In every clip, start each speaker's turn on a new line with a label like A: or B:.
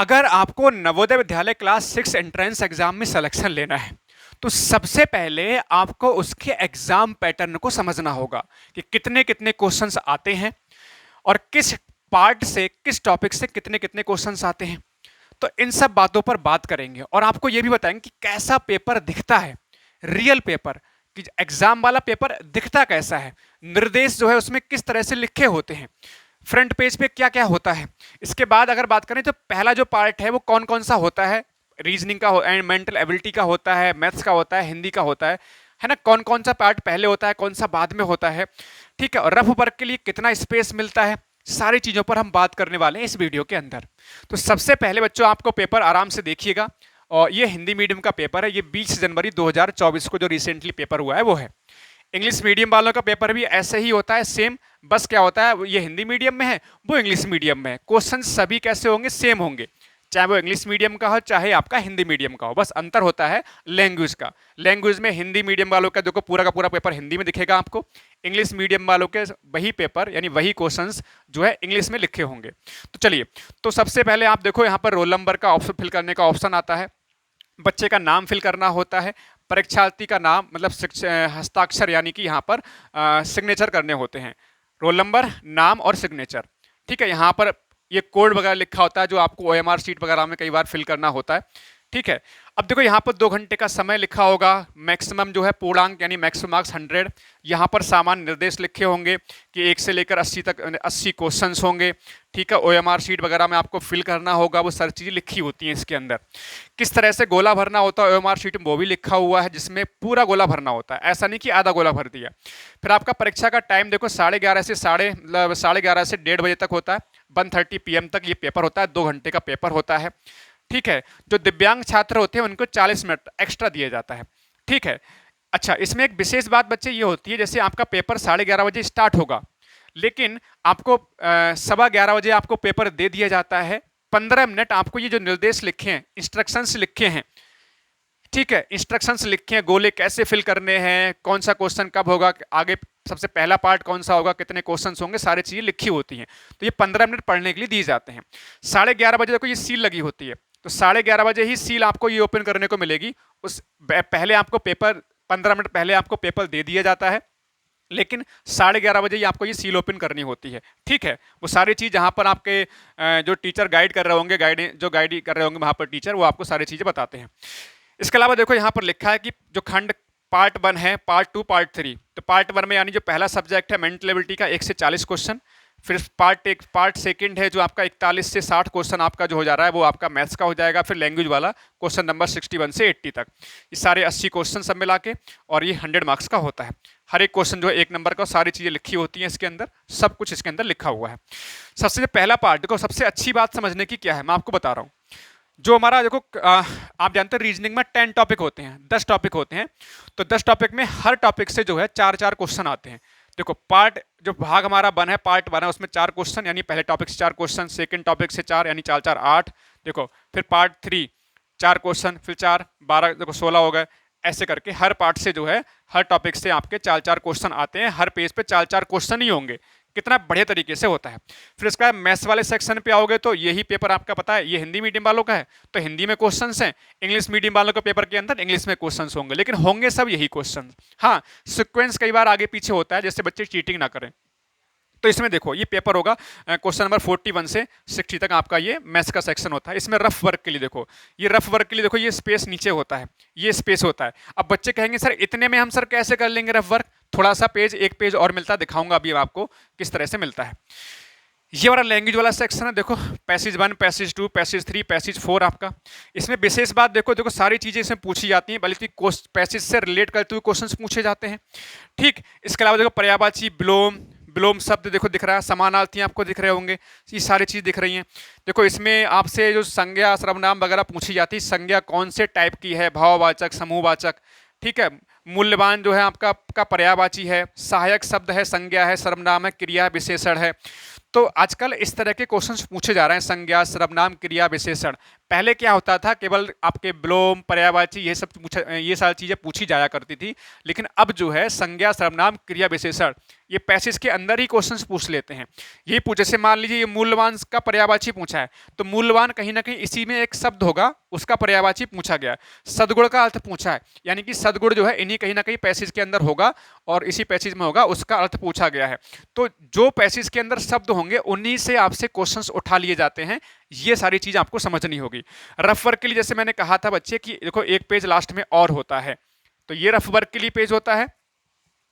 A: अगर आपको Navodaya Vidyalaya class 6 entrance exam में सिलेक्शन लेना है तो सबसे पहले आपको उसके एग्जाम पैटर्न को समझना होगा कि कितने कितने क्वेश्चंस आते हैं और किस पार्ट से किस टॉपिक से कितने कितने क्वेश्चंस आते हैं। तो इन सब बातों पर बात करेंगे और आपको यह भी बताएंगे कि कैसा पेपर दिखता है, रियल पेपर, कि एग्जाम वाला पेपर दिखता कैसा है, निर्देश जो है उसमें किस तरह से लिखे होते हैं, फ्रंट पेज पे क्या क्या होता है। इसके बाद अगर बात करें तो पहला जो पार्ट है वो कौन कौन सा होता है, रीजनिंग का एंड मेंटल एबिलिटी का होता है, मैथ्स का होता है, हिंदी का होता है ना, कौन कौन सा पार्ट पहले होता है, कौन सा बाद में होता है, ठीक है, और रफ वर्क के लिए कितना स्पेस मिलता है, सारी चीज़ों पर हम बात करने वाले हैं इस वीडियो के अंदर। तो सबसे पहले बच्चों आपको पेपर आराम से देखिएगा, और ये हिंदी मीडियम का पेपर है, ये 20 जनवरी 2024 को जो रिसेंटली पेपर हुआ है वो है। इंग्लिश मीडियम वालों का पेपर भी ऐसे ही होता है सेम, बस क्या होता है ये हिंदी मीडियम में है वो इंग्लिश मीडियम में है, क्वेश्चन सभी कैसे होंगे, सेम होंगे, चाहे वो इंग्लिश मीडियम का हो चाहे आपका हिंदी मीडियम का हो, बस अंतर होता है लैंग्वेज का। लैंग्वेज में हिंदी मीडियम वालों का देखो पूरा का पूरा पेपर हिंदी में दिखेगा आपको, इंग्लिश मीडियम वालों के वही पेपर यानी वही क्वेश्चंस जो है इंग्लिश में लिखे होंगे। तो चलिए, तो सबसे पहले आप देखो यहाँ पर रोल नंबर का ऑप्शन फिल करने का ऑप्शन आता है, बच्चे का नाम फिल करना होता है, परीक्षार्थी का नाम मतलब हस्ताक्षर यानी कि यहाँ पर सिग्नेचर करने होते हैं, रोल नंबर, नाम और सिग्नेचर, ठीक है। यहाँ पर ये कोड वगैरह लिखा होता है जो आपको ओएमआर शीट वगैरह में कई बार फिल करना होता है, ठीक है। अब देखो यहाँ पर 2 घंटे का समय लिखा होगा, मैक्सिमम जो है पूर्णांक यानी मैक्सिमम मार्क्स 100, यहाँ पर सामान्य निर्देश लिखे होंगे कि 1 से लेकर 80 तक 80 क्वेश्चंस होंगे, ठीक है। ओएमआर शीट वगैरह में आपको फिल करना होगा, वो सारी चीज़ें लिखी होती हैं इसके अंदर। किस तरह से गोला भरना होता है ओएमआर शीट में वो भी लिखा हुआ है, जिसमें पूरा गोला भरना होता है, ऐसा नहीं कि आधा गोला भर दिया। फिर आपका परीक्षा का टाइम देखो 11:30 से 11:30 से 1:30 बजे तक होता है, 1:30 PM तक ये पेपर होता है, 2 घंटे का पेपर होता है, ठीक है। जो दिव्यांग छात्र होते हैं उनको 40 मिनट एक्स्ट्रा दिया जाता है, ठीक है। अच्छा, इसमें एक विशेष बात बच्चे ये होती है, जैसे आपका पेपर 11:30 बजे स्टार्ट होगा, लेकिन आपको 11:15 बजे आपको पेपर दे दिया जाता है, 15 मिनट आपको ये जो निर्देश लिखे हैं, इंस्ट्रक्शंस लिखे हैं, ठीक है, इंस्ट्रक्शंस लिखे हैं, गोले कैसे फिल करने हैं, कौन सा क्वेश्चन कब होगा, आगे सबसे पहला पार्ट कौन सा होगा, कितने क्वेश्चंस होंगे, सारी चीज़ें लिखी होती हैं। तो ये 15 मिनट पढ़ने के लिए दिए जाते हैं। 11:30 बजे देखो ये सील लगी होती है, तो 11:30 बजे ही सील आपको ये ओपन करने को मिलेगी। उस पहले आपको पेपर 15 मिनट पहले आपको पेपर दे दिया जाता है, लेकिन 11:30 बजे ही आपको ये सील ओपन करनी होती है, ठीक है। वो सारी चीज़ जहाँ पर आपके जो टीचर गाइड कर रहे होंगे, गाइड कर रहे होंगे वहाँ पर टीचर, वो आपको सारी चीज़ें बताते हैं। इसके अलावा देखो यहाँ पर लिखा है कि जो खंड पार्ट 1 है, पार्ट 2, पार्ट 3, तो पार्ट 1 में यानी जो पहला सब्जेक्ट है मेंटल एबिलिटी का 1 से 40 क्वेश्चन, फिर पार्ट सेकंड है जो आपका 41 से 60 क्वेश्चन आपका जो हो जा रहा है वो आपका मैथ्स का हो जाएगा, फिर लैंग्वेज वाला क्वेश्चन नंबर 61 से 80 तक, ये सारे 80 क्वेश्चन सब मिला के, और ये 100 मार्क्स का होता है। हर एक क्वेश्चन जो है 1 नंबर का, सारी चीज़ें लिखी होती हैं इसके अंदर, सब कुछ इसके अंदर लिखा हुआ है। सबसे पहला पार्ट देखो, सबसे अच्छी बात समझने की क्या है मैं आपको बता रहा हूँ। जो हमारा देखो आप जानते हैं रीजनिंग में 10 टॉपिक होते हैं, 10 टॉपिक होते हैं, तो 10 टॉपिक में हर टॉपिक से जो है 4-4 क्वेश्चन आते हैं। देखो पार्ट जो भाग हमारा बना है, पार्ट बना है, उसमें 4 क्वेश्चन यानी पहले टॉपिक से 4 क्वेश्चन, सेकंड टॉपिक से 4 यानी 4-4 8, देखो फिर पार्ट 3 4 क्वेश्चन, फिर 4 12, देखो 16 हो गए, ऐसे करके हर पार्ट से जो है हर टॉपिक से आपके 4-4 क्वेश्चन आते हैं, हर पेज पे 4-4 क्वेश्चन ही होंगे, कितना बढ़िया तरीके से होता है। फिर इसका मैथ्स वाले सेक्शन पे आओगे तो यही पेपर आपका पता है, ये हिंदी मीडियम वालों का है तो हिंदी में क्वेश्चंस हैं, इंग्लिश मीडियम वालों के पेपर के अंदर इंग्लिश में क्वेश्चंस होंगे, लेकिन होंगे सब यही क्वेश्चन। हाँ, सिक्वेंस कई बार आगे पीछे होता है, जैसे बच्चे चीटिंग ना करें। तो इसमें देखो ये पेपर होगा क्वेश्चन नंबर 41 से 60 तक आपका ये मैथ्स का सेक्शन होता है। इसमें रफ वर्क के लिए देखो, ये रफ वर्क के लिए देखो ये स्पेस नीचे होता है, ये स्पेस होता है। अब बच्चे कहेंगे सर इतने में हम सर कैसे कर लेंगे रफ वर्क, थोड़ा सा पेज, एक पेज और मिलता है, दिखाऊंगा अभी आपको किस तरह से मिलता है। ये वाला लैंग्वेज वाला सेक्शन है, देखो पैसेज 1, पैसेज 2, पैसेज 3, पैसेज 4 आपका। इसमें विशेष बात देखो सारी चीज़ें इसमें पूछी जाती हैं, बल्कि पैसेज से रिलेट करते हुए क्वेश्चन पूछे जाते हैं, ठीक। इसके अलावा देखो पर्यायवाची, विलोम शब्द देखो दिख रहा है, समानार्थी आपको दिख रहे होंगे, ये सारी चीज़ दिख रही हैं। देखो इसमें आपसे जो संज्ञा सर्वनाम वगैरह पूछी जाती है, संज्ञा कौन से टाइप की है, भाववाचक, समूहवाचक, ठीक है। मूल्यवान जो है आपका का पर्यायवाची है, सहायक शब्द है, संज्ञा है, सर्वनाम है, क्रिया विशेषण है। तो आजकल इस तरह के क्वेश्चंस पूछे जा रहे हैं, संज्ञा, सर्वनाम, क्रिया, विशेषण, पहले क्या होता था, केवल आपके विलोम, पर्यायवाची ये सारी चीजें पूछी जाया करती थी। लेकिन अब जो है संज्ञा, सर्वनाम, क्रिया विशेषण, ये पैसेज के अंदर ही क्वेश्चंस पूछ लेते हैं। ये पूछे, जैसे मान लीजिए ये मूल्यवान का पर्यायवाची पूछा है, तो मूल्यवान कहीं ना कहीं इसी में एक शब्द होगा, उसका पर्यायवाची पूछा गया। सदगुण का अर्थ पूछा है, यानी कि सदगुण जो है इन्हीं कहीं ना कहीं पैसेज के अंदर होगा और इसी पैसेज में होगा, उसका अर्थ पूछा गया है। तो जो पैसेज के अंदर शब्द होंगे उन्हीं से आपसे क्वेश्चंस उठा लिए जाते हैं। ये सारी चीज आपको समझनी होगी। रफ वर्क के लिए जैसे मैंने कहा था बच्चे कि देखो एक पेज लास्ट में और होता है, तो ये रफ वर्क के लिए पेज होता है,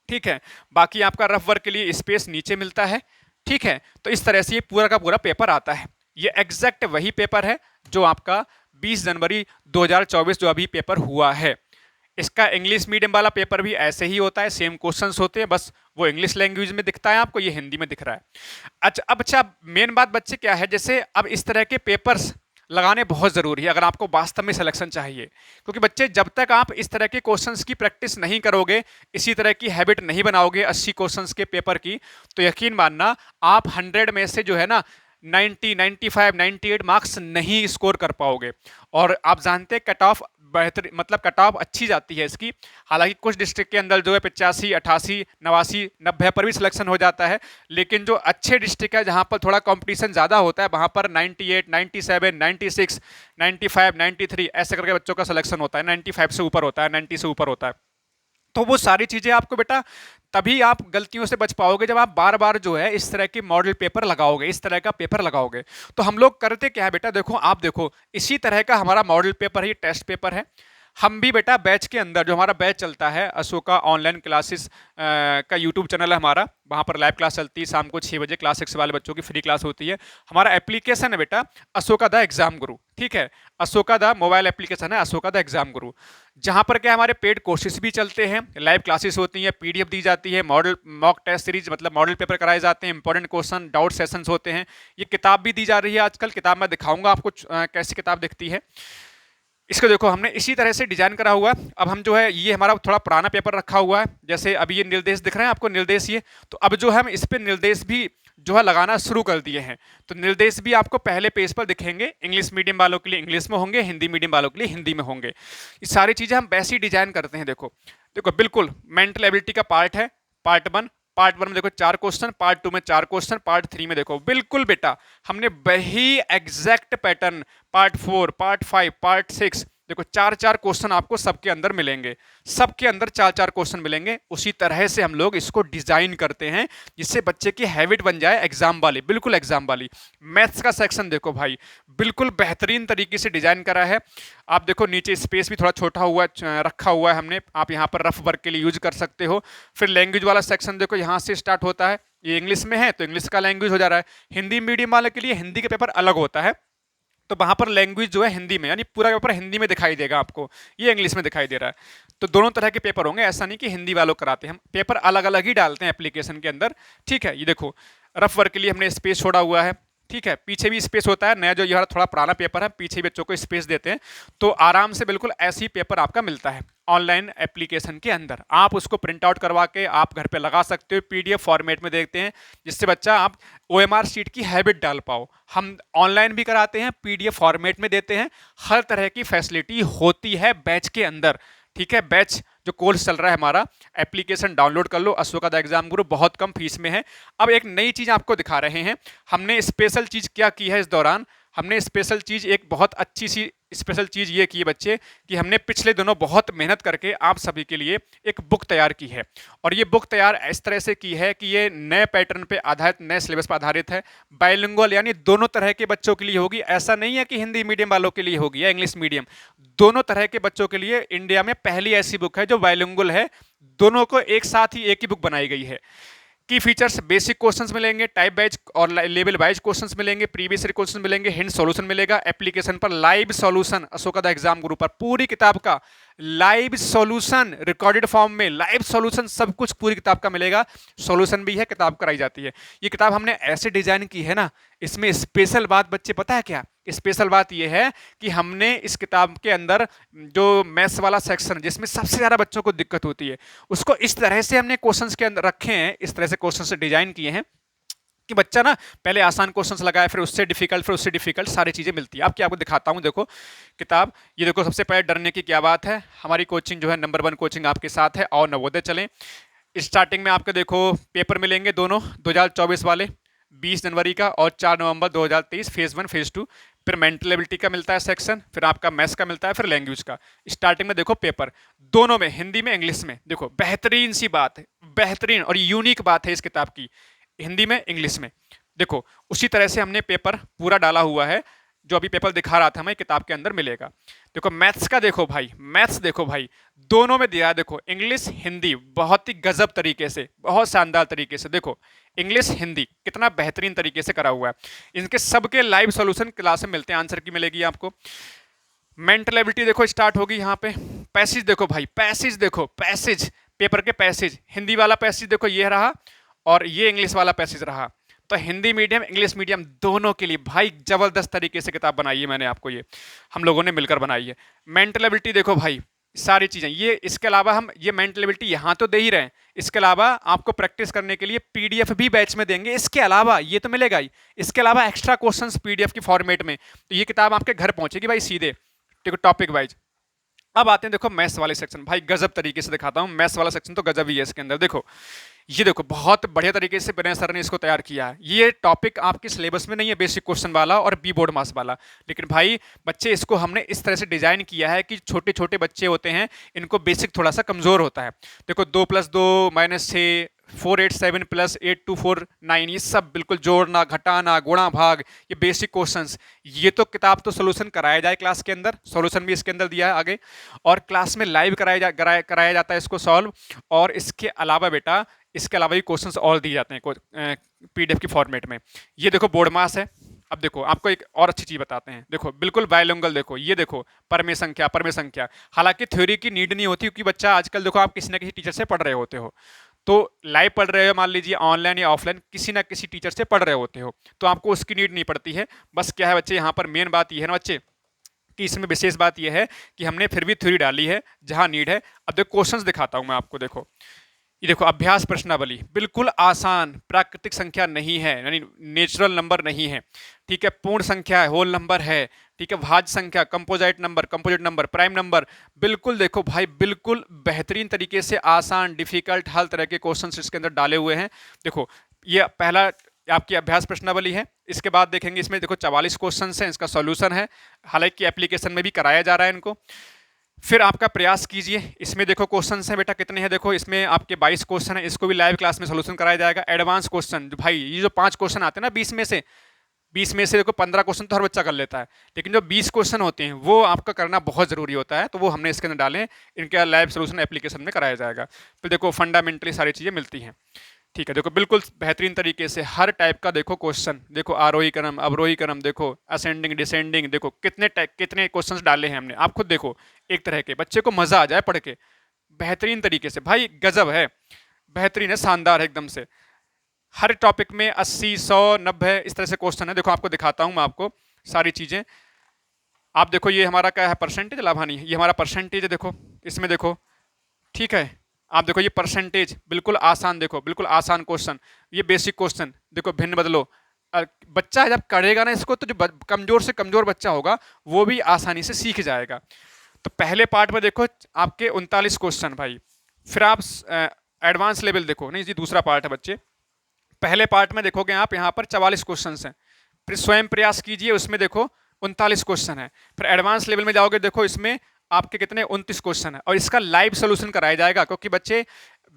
A: ठीक है। बाकी आपका रफ वर्क के लिए स्पेस नीचे मिलता है, ठीक है। तो इस तरह से ये पूरा का पूरा पेपर आता है। ये एग्जैक्ट वही पेपर है जो आपका 20 जनवरी 2024 जो अभी पेपर हुआ है। इसका इंग्लिश मीडियम वाला पेपर भी ऐसे ही होता है, सेम क्वेश्चंस होते हैं, बस वो इंग्लिश लैंग्वेज में दिखता है आपको, ये हिंदी में दिख रहा है। अच्छा मेन बात बच्चे क्या है, जैसे अब इस तरह के पेपर्स लगाने बहुत ज़रूरी है अगर आपको वास्तव में सिलेक्शन चाहिए। क्योंकि बच्चे जब तक आप इस तरह के क्वेश्चंस की प्रैक्टिस नहीं करोगे, इसी तरह की हैबिट नहीं बनाओगे 80 क्वेश्चंस के पेपर की, तो यकीन मानना आप 100 में से जो है ना 90, 95, 98 मार्क्स नहीं स्कोर कर पाओगे। और आप जानते हैं कट ऑफ बेहतर, मतलब कट ऑफ अच्छी जाती है इसकी। हालांकि कुछ डिस्ट्रिक्ट के अंदर जो है 85, 88, 89, 90 पर भी सिलेक्शन हो जाता है, लेकिन जो अच्छे डिस्ट्रिक्ट है जहां पर थोड़ा कंपटीशन ज़्यादा होता है, वहां पर 98, 97, 96, 95, 93 ऐसे करके बच्चों का सिलेक्शन होता है। 95 से ऊपर होता है, 90 से ऊपर होता है। तो वो सारी चीज़ें आपको बेटा तभी आप गलतियों से बच पाओगे जब आप बार बार जो है इस तरह की मॉडल पेपर लगाओगे, इस तरह का पेपर लगाओगे। तो हम लोग करते क्या है बेटा, देखो आप देखो इसी तरह का हमारा मॉडल पेपर है, ये टेस्ट पेपर है। हम भी बेटा बैच के अंदर जो हमारा बैच चलता है, अशोका ऑनलाइन क्लासेस का यूट्यूब चैनल है हमारा, वहाँ पर लाइव क्लास चलती है शाम को 6 बजे, क्लास 6 वाले बच्चों की फ्री क्लास होती है। हमारा एप्लीकेशन है बेटा अशोका द एग्जाम गुरु, ठीक है। अशोका द मोबाइल एप्लीकेशन है अशोका द एग्जाम गुरु, जहाँ पर क्या हमारे पेड कोर्सेज भी चलते हैं, लाइव क्लासेस होती हैं, पीडीएफ दी जाती है, मॉडल मॉक टेस्ट सीरीज मतलब मॉडल पेपर कराए जाते हैं, इंपॉर्टेंट क्वेश्चन डाउट सेशंस होते हैं। ये किताब भी दी जा रही है आजकल, किताब मैं दिखाऊंगा आपको कैसी किताब दिखती है। इसको देखो हमने इसी तरह से डिजाइन करा हुआ है। अब हम जो है ये हमारा थोड़ा पुराना पेपर रखा हुआ है, जैसे अभी ये निर्देश दिख रहे हैं आपको, निर्देश ये, तो अब जो है हम इस पे निर्देश भी जो है लगाना शुरू कर दिए हैं। तो निर्देश भी आपको पहले पेज पर दिखेंगे, इंग्लिश मीडियम वालों के लिए इंग्लिश में होंगे, हिंदी मीडियम वालों के लिए हिंदी में होंगे। ये सारी चीजें हम वैसे ही डिजाइन करते हैं। देखो देखो बिल्कुल मेंटल एबिलिटी का पार्ट है, पार्ट वन में देखो 4 क्वेश्चन, पार्ट 2 में 4 क्वेश्चन, पार्ट 3 में देखो बिल्कुल बेटा हमने वही exact pattern part 4, part 5, part 6 देखो 4-4 क्वेश्चन आपको सबके अंदर मिलेंगे, सबके अंदर 4-4 क्वेश्चन मिलेंगे। उसी तरह से हम लोग इसको डिजाइन करते हैं जिससे बच्चे की हैबिट बन जाए एग्जाम वाली, बिल्कुल एग्जाम वाली। मैथ्स का सेक्शन देखो भाई बिल्कुल बेहतरीन तरीके से डिजाइन करा है। आप देखो नीचे स्पेस भी थोड़ा छोटा हुआ रखा हुआ है हमने, आप यहाँ पर रफ वर्क के लिए यूज कर सकते हो। फिर लैंग्वेज वाला सेक्शन देखो यहाँ से स्टार्ट होता है, ये इंग्लिश में है तो इंग्लिश का लैंग्वेज हो जा रहा है। हिंदी मीडियम वाले के लिए हिंदी का पेपर अलग होता है, तो वहां पर लैंग्वेज जो है हिंदी में, यानी पूरा पेपर हिंदी में दिखाई देगा आपको, ये इंग्लिश में दिखाई दे रहा है। तो दोनों तरह के पेपर होंगे, ऐसा नहीं कि हिंदी वालों कराते हैं, हम पेपर अलग अलग ही डालते हैं एप्लीकेशन के अंदर, ठीक है। ये देखो रफ वर्क के लिए हमने स्पेस छोड़ा हुआ है, ठीक है। पीछे भी स्पेस होता है, नया जो ये थोड़ा पुराना पेपर है पीछे बच्चों को स्पेस देते हैं, तो आराम से बिल्कुल ऐसी पेपर आपका मिलता है ऑनलाइन एप्लीकेशन के अंदर। आप उसको प्रिंट आउट करवा के आप घर पे लगा सकते हो, पीडीएफ फॉर्मेट में देखते हैं, जिससे बच्चा आप ओएमआर शीट की हैबिट डाल पाओ। हम ऑनलाइन भी कराते हैं, पीडीएफ फॉर्मेट में देते हैं, हर तरह की फैसिलिटी होती है बैच के अंदर, ठीक है। बैच जो कोर्स चल रहा है हमारा, एप्लीकेशन डाउनलोड कर लो, अशोका द एग्जाम गुरु, बहुत कम फीस में है। अब एक नई चीज आपको दिखा रहे हैं, हमने स्पेशल चीज क्या की है इस दौरान, हमने स्पेशल चीज एक बहुत अच्छी सी स्पेशल चीज ये की है बच्चे कि हमने पिछले दिनों बहुत मेहनत करके आप सभी के लिए एक बुक तैयार की है। और ये बुक तैयार इस तरह से की है कि ये नए पैटर्न पे आधारित, नए सिलेबस पर आधारित है, बाइलिंगुअल यानी दोनों तरह के बच्चों के लिए होगी। ऐसा नहीं है कि हिंदी मीडियम वालों के लिए होगी या इंग्लिश मीडियम, दोनों तरह के बच्चों के लिए इंडिया में पहली ऐसी बुक है जो बाइलिंगुअल है, दोनों को एक साथ ही एक ही बुक बनाई गई है। की फीचर्स बेसिक क्वेश्चंस मिलेंगे, टाइप वाइज और लेवल वाइज क्वेश्चंस मिलेंगे, प्रीवियस ईयर क्वेश्चंस मिलेंगे, हिंट सॉल्यूशन मिलेगा, एप्लीकेशन पर live solution, Ashoka the exam गुरु पर पूरी किताब का लाइव सॉल्यूशन रिकॉर्डेड फॉर्म में, लाइव सॉल्यूशन सब कुछ पूरी किताब का मिलेगा। सॉल्यूशन भी है, किताब कराई जाती है। ये किताब हमने ऐसे डिजाइन की है ना, इसमें स्पेशल बात बच्चे पता है क्या, स्पेशल बात यह है कि हमने इस किताब के अंदर जो मैथ्स वाला सेक्शन जिसमें सबसे ज्यादा बच्चों को दिक्कत होती है, उसको इस तरह से हमने क्वेश्चंस के अंदर रखे हैं, इस तरह से क्वेश्चन डिजाइन किए हैं कि बच्चा ना पहले आसान क्वेश्चंस लगाए, फिर उससे डिफिकल्ट, फिर उससे डिफिकल्ट, सारी चीज़ें मिलती है। अब क्या आपको दिखाता हूँ, देखो किताब, ये देखो सबसे पहले डरने की क्या बात है, हमारी कोचिंग जो है नंबर 1 कोचिंग आपके साथ है, और नवोदय चलें। स्टार्टिंग में आपको देखो पेपर मिलेंगे दोनों 2024 वाले, 20 जनवरी का और 4 नवंबर 2023, फेज 1 फेज 2। फिर मेंटल एबिलिटी का मिलता है सेक्शन, फिर आपका मैथ्स का मिलता है, फिर लैंग्वेज का। स्टार्टिंग में देखो पेपर दोनों में, हिंदी में इंग्लिश में, देखो बेहतरीन सी बात है, बेहतरीन और यूनिक बात है इस किताब की, हिंदी में इंग्लिश में। देखो उसी तरह से हमने पेपर पूरा डाला हुआ है, जो अभी पेपर दिखा रहा था हमें किताब के अंदर मिलेगा। देखो मैथ्स का देखो भाई, मैथ्स देखो भाई, दोनों में दिया है, देखो इंग्लिश हिंदी, बहुत ही गजब तरीके से, बहुत शानदार तरीके से, देखो इंग्लिश हिंदी कितना बेहतरीन तरीके से करा हुआ है। इनके सबके लाइव सॉल्यूशन क्लास में मिलते हैं, आंसर की मिलेगी आपको। मेंटल एबिलिटी देखो स्टार्ट होगी यहाँ पे। पैसेज देखो भाई, पैसेज देखो, पैसेज पेपर के पैसेज, हिंदी वाला पैसेज देखो ये रहा, और ये इंग्लिश वाला पैसेज रहा। तो हिंदी मीडियम इंग्लिश मीडियम दोनों के लिए भाई जबरदस्त तरीके से किताब बनाई है मैंने आपको, ये हम लोगों ने मिलकर बनाई है। मेंटल एबिलिटी देखो भाई, सारी चीजें ये, इसके अलावा हम ये मेंटल एबिलिटी यहाँ तो दे ही रहे हैं, इसके अलावा आपको प्रैक्टिस करने के लिए पीडीएफ भी बैच में देंगे। इसके अलावा ये तो मिलेगा ही, इसके अलावा एक्स्ट्रा क्वेश्चंस पीडीएफ की फॉर्मेट में, तो ये किताब आपके घर पहुंचेगी भाई सीधे, देखो टॉपिक वाइज। अब आते हैं देखो मैथ्स वाले सेक्शन, भाई गजब तरीके से दिखाता हूँ, मैथ्स वाला सेक्शन तो गजब ही है इसके अंदर। देखो ये देखो बहुत बढ़िया तरीके से विनय सर ने इसको तैयार किया है। ये टॉपिक आपके सिलेबस में नहीं है, बेसिक क्वेश्चन वाला और बी बोर्ड मास वाला, लेकिन भाई बच्चे इसको हमने इस तरह से डिजाइन किया है कि छोटे छोटे बच्चे होते हैं, इनको बेसिक थोड़ा सा कमजोर होता है। देखो 2 + 2 -6, 4 8 7 + 8 2 4 9, ये सब बिल्कुल जोड़ना घटाना गुणा भाग, ये बेसिक क्वेश्चंस, ये तो किताब तो सोल्यूशन कराया जाए क्लास के अंदर, सोल्यूशन भी इसके अंदर दिया है आगे, और क्लास में लाइव कराया जाता है इसको सॉल्व। और इसके अलावा बेटा, इसके अलावा भी क्वेश्चंस और दिए जाते हैं पीडीएफ की फॉर्मेट में। ये देखो बोर्ड मास है। अब देखो आपको एक और अच्छी चीज बताते हैं, देखो बिल्कुल बायलैंग्वेज, देखो ये देखो परमेय संख्या, परमेय संख्या, हालांकि थ्योरी की नीड नहीं होती, क्योंकि बच्चा आजकल देखो आप किसी ना किसी टीचर से पढ़ रहे होते हो, तो लाइव पढ़ रहे हो, मान लीजिए ऑनलाइन या ऑफलाइन, किसी ना किसी टीचर से पढ़ रहे होते हो, तो आपको उसकी नीड नहीं पड़ती है। बस क्या है बच्चे, यहाँ पर मेन बात यह है ना बच्चे, कि इसमें विशेष बात यह है कि हमने फिर भी थ्योरी डाली है जहां नीड है। अब देखो क्वेश्चंस दिखाता हूं मैं आपको, देखो ये देखो अभ्यास प्रश्नावली, बिल्कुल आसान, प्राकृतिक संख्या नहीं है, यानी नेचुरल नंबर नहीं है, ठीक है, पूर्ण संख्या है, होल नंबर है, ठीक है, भाज्य संख्या, कंपोजिट नंबर, प्राइम नंबर, बिल्कुल देखो भाई बिल्कुल बेहतरीन तरीके से आसान डिफिकल्ट हर तरह के क्वेश्चंस इसके अंदर डाले हुए हैं। देखो ये पहला आपकी अभ्यास प्रश्नावली है, इसके बाद देखेंगे इसमें देखो 44 क्वेश्चन हैं, इसका सॉल्यूशन है, हालांकि एप्लीकेशन में भी कराया जा रहा है इनको। फिर आपका प्रयास कीजिए, इसमें देखो क्वेश्चन हैं बेटा कितने हैं, देखो इसमें आपके 22 क्वेश्चन है, इसको भी लाइव क्लास में सोल्यूशन कराया जाएगा। एडवांस क्वेश्चन भाई, ये जो 5 क्वेश्चन आते हैं ना 20 में से देखो 15 क्वेश्चन तो हर बच्चा कर लेता है, लेकिन जो 20 क्वेश्चन होते हैं वो आपका करना बहुत जरूरी होता है, तो वो हमने इसके अंदर डाले, इनका लाइव सोल्यूशन एप्लीकेशन में कराया जाएगा। फिर देखो फंडामेंटली सारी चीजें मिलती हैं, ठीक है, देखो बिल्कुल बेहतरीन तरीके से हर टाइप का देखो क्वेश्चन, देखो आरोही क्रम अवरोही क्रम, देखो असेंडिंग डिसेंडिंग, देखो कितने क्वेश्चंस डाले हैं हमने, आप खुद देखो, एक तरह के बच्चे को मजा आ जाए पढ़ के, बेहतरीन तरीके से, भाई गजब है, बेहतरीन है, शानदार है एकदम से। हर टॉपिक में 80 100 90 इस तरह से क्वेश्चन है। देखो आपको दिखाता हूं मैं आपको सारी चीजें, आप देखो ये हमारा क्या है, परसेंटेज लाभानी, ये हमारा परसेंटेज है, देखो इसमें देखो, ठीक है, आप देखो ये परसेंटेज बिल्कुल आसान, देखो बिल्कुल आसान क्वेश्चन, ये बेसिक क्वेश्चन, देखो भिन्न बदलो, बच्चा जब करेगा ना इसको, तो जो कमजोर से कमजोर बच्चा होगा वो भी आसानी से सीख जाएगा। तो पहले पार्ट में देखो आपके 39 क्वेश्चन भाई, फिर आप एडवांस लेवल देखो, नहीं जी दूसरा पार्ट है बच्चे, पहले पार्ट में देखोगे आप यहाँ पर 44 क्वेश्चन हैं, फिर स्वयं प्रयास कीजिए, उसमें देखो 39 क्वेश्चन है, फिर एडवांस लेवल में जाओगे, देखो इसमें आपके कितने 29 क्वेश्चन है, और इसका लाइव सोल्यूशन कराया जाएगा, क्योंकि बच्चे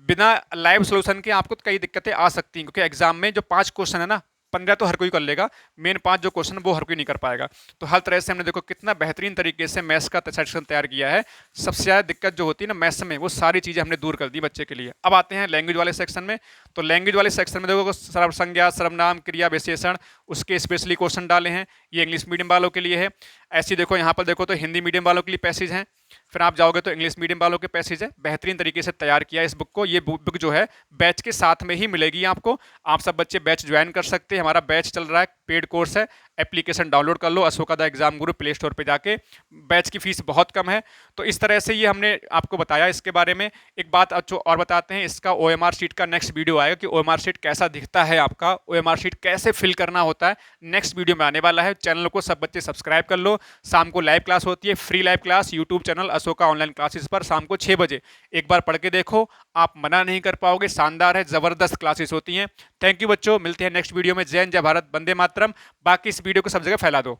A: बिना लाइव सोल्यूशन के आपको कई दिक्कतें आ सकती हैं, क्योंकि एग्जाम में जो 5 क्वेश्चन है ना, 15 तो हर कोई कर लेगा, मेन 5 जो क्वेश्चन वो हर कोई नहीं कर पाएगा। तो हर तरह से हमने देखो कितना बेहतरीन तरीके से मैथ्स का सेक्शन तैयार किया है। सबसे ज़्यादा दिक्कत जो होती है ना मैथ्स में, वो सारी चीज़ें हमने दूर कर दी बच्चे के लिए। अब आते हैं लैंग्वेज वाले सेक्शन में। तो लैंग्वेज वाले सेक्शन में देखो सर्वसंज्ञा, सर्वनाम, क्रिया, विशेषण, उसके स्पेशली क्वेश्चन डाले हैं, ये इंग्लिश मीडियम वालों के लिए है। ऐसे देखो यहाँ पर देखो तो हिंदी मीडियम वालों के लिए पैसेज हैं, फिर आप जाओगे तो इंग्लिश मीडियम वालों के पैसेज है। बेहतरीन तरीके से तैयार किया इस बुक को, ये बुक जो है बैच के साथ में ही मिलेगी आपको, आप सब बच्चे बैच ज्वाइन कर सकते हैं। हमारा बैच चल रहा है पेड कोर्स है, एप्लीकेशन डाउनलोड कर लो Ashoka the exam Guru play store पे जाके। बैच की फीस बहुत कम है। तो इस तरह से ये हमने आपको बताया इसके बारे में। एक बात जो और बताते हैं, इसका ओएमआर शीट का नेक्स्ट वीडियो आएगा कि ओएमआर शीट कैसा दिखता है, आपका ओएमआर शीट कैसे फिल करना होता है, नेक्स्ट वीडियो में आने वाला है। चैनल को सब बच्चे सब्सक्राइब कर लो। शाम को लाइव क्लास होती है, free live class YouTube channel Ashoka online classes पर शाम को 6 बजे। एक बार पढ़ के देखो, आप मना नहीं कर पाओगे, शानदार है, जबरदस्त क्लासेस होती हैं। थैंक यू बच्चों, मिलते हैं नेक्स्ट वीडियो में। जय हिंद, जय भारत, वंदे मातरम। बाकी इस वीडियो को सब जगह फैला दो।